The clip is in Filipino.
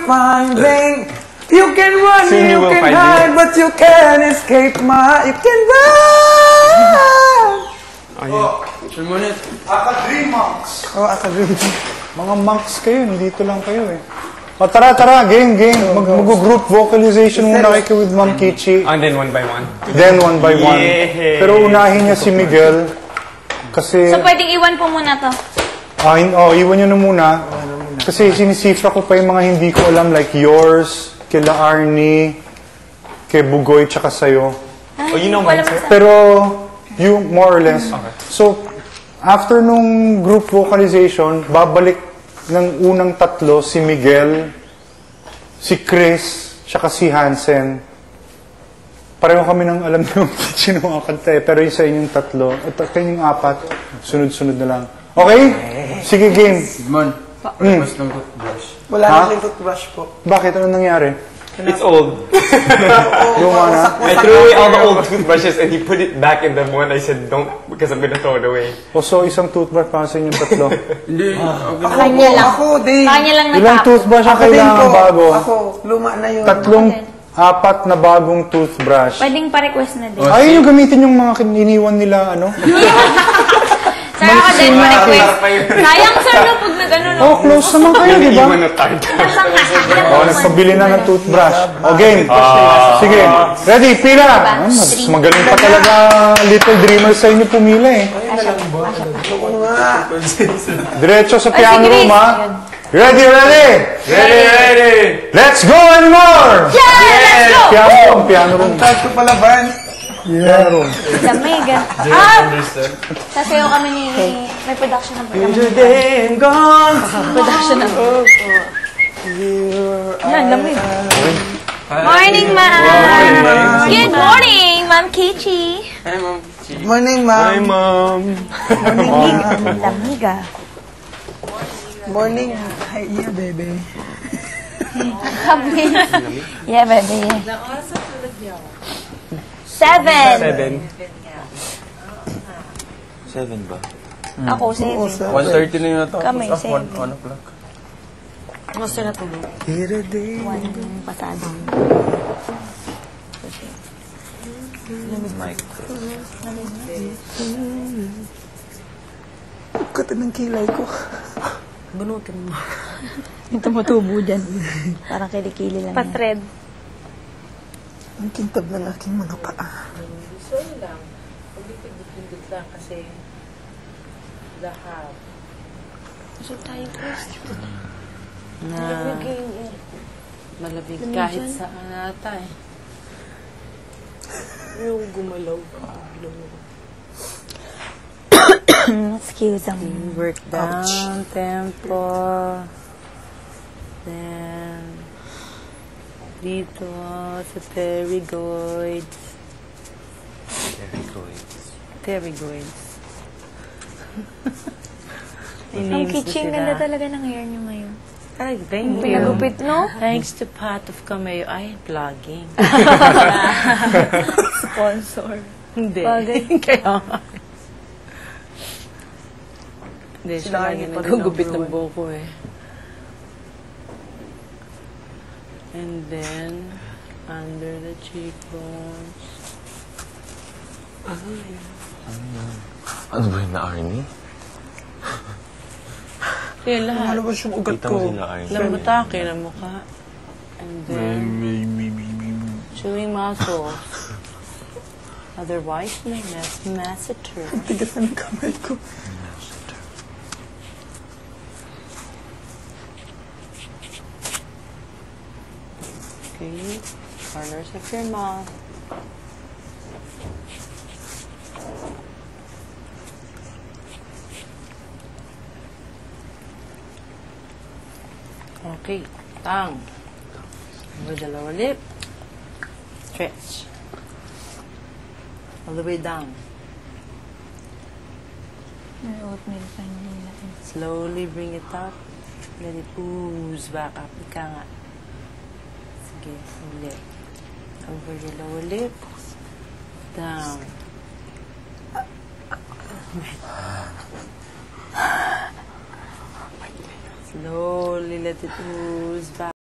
finding. You can run, Soon you will can find hide, but you can't escape my. You can run. Aka-dream monks. Oh, akadream. Mga monks kayo, dito lang kayo eh. O tara, game. Mag-group vocalization muna kayo with Ma'am Kichi. And then one by one. Then one by one. Yeah. Pero unahin niya si Miguel. Kasi... So, pwedeng iwan po muna to. Iwan niyo na muna. Kasi sinisifra ko pa yung mga hindi ko alam, like yours, kila Arnie, kay Bugoy, tsaka sa'yo. Oh, you know mine, sir? Pero, you, more or less. Okay. So, after nung group vocalization, babalik ng unang tatlo si Miguel, si Chris, tsaka si Hansen. Pareho kami nang alam yung sino mga kanta eh. Pero yung sa inyong tatlo, at kanyang apat, sunod-sunod na lang. Okay? Sige, game. Mon, mas ng toothbrush. Wala na yung toothbrush po. Bakit? Ano nangyari? It's old. Luma na? I threw away all the old toothbrushes and he put it back in the one. I said, don't, because I'm gonna throw it away. O so, isang toothbrush para sa inyong tatlo. Hindi. Kanya lang. Ako, din. Kanya lang Ilang natapos. toothbrush ang Ako din kailangan po. bago? Ako, luma na yun. Apat na bagong toothbrush. Pwedeng pa-request na din. Ay, yung gamitin yung mga iniwan nila, ano? Sir, ako din pa-request. Sayang, sir, no, pag nag-ano, no? Oh, close naman kayo, di ba? Iwan na tayo. Oh, nagpabili na ng toothbrush. O, game. Sige. Ready, pila. Mas magaling pa talaga Little Dreamers sa inyo pumila eh. Diretso sa piano room, ha? Ready? Ready! Let's go and more! Yeah, let's go! Piano room. Start ko pala, Van. Piano room. Lamig, sasayaw kami ni... May production ng production ng... Yan, lamig. Morning, ma'am! Good morning, Ma'am Kichi! Ay, Ma'am. Good morning, ma'am. Hi, Mom. Lamiga. Morning. Hi, yeah, baby. Yeah, baby. 7. 7 ba? Ako, 7. 1:30 na yun ito. Kami, 7. 1 o'clock. Gusto na tulog. Here a day. 1 pasado. Kata ng kilay ko. Bunutin mo. Yung tumutubo dyan. Parang kilikili lang. Pa-thread. Ang kintab ng aking mga paa. Sorry lang. Pagdipid-dipindot lang kasi lahat. So tayo first. Malamig kahit saan ata eh. Yung gumalaw. Excuse me. Work down, tempo. Then, dito sa pterygoids. Pterygoids. Ang kitchen, ganda talaga ng hair niyo ngayon. Ay, thank you. Pinagupit, no? Thanks to Pat of Cameo. Ay, vlogging. Sponsor. Hindi. Bagay. Kaya nga. Hindi, siya Sila lagi yung pa rin nagugupit ng number buhok ko eh. And then, under the cheekbones. Ano ba yun na Arnie? Kaya lahat. Ano ba yung ugat Kita mo ko? sila Arnie. Lamutake na mukha. And then, chewing muscles. Otherwise, may masseter. Tigas na ng kamay ko. Okay, corners of your mouth. Okay, tongue. Over the lower lip. Stretch. All the way down. May oatmeal pa nila. Slowly bring it up. Let it ooze back up. Ika nga. Sige, ulit. Over your lower lip. Down. Slowly let it ooze back.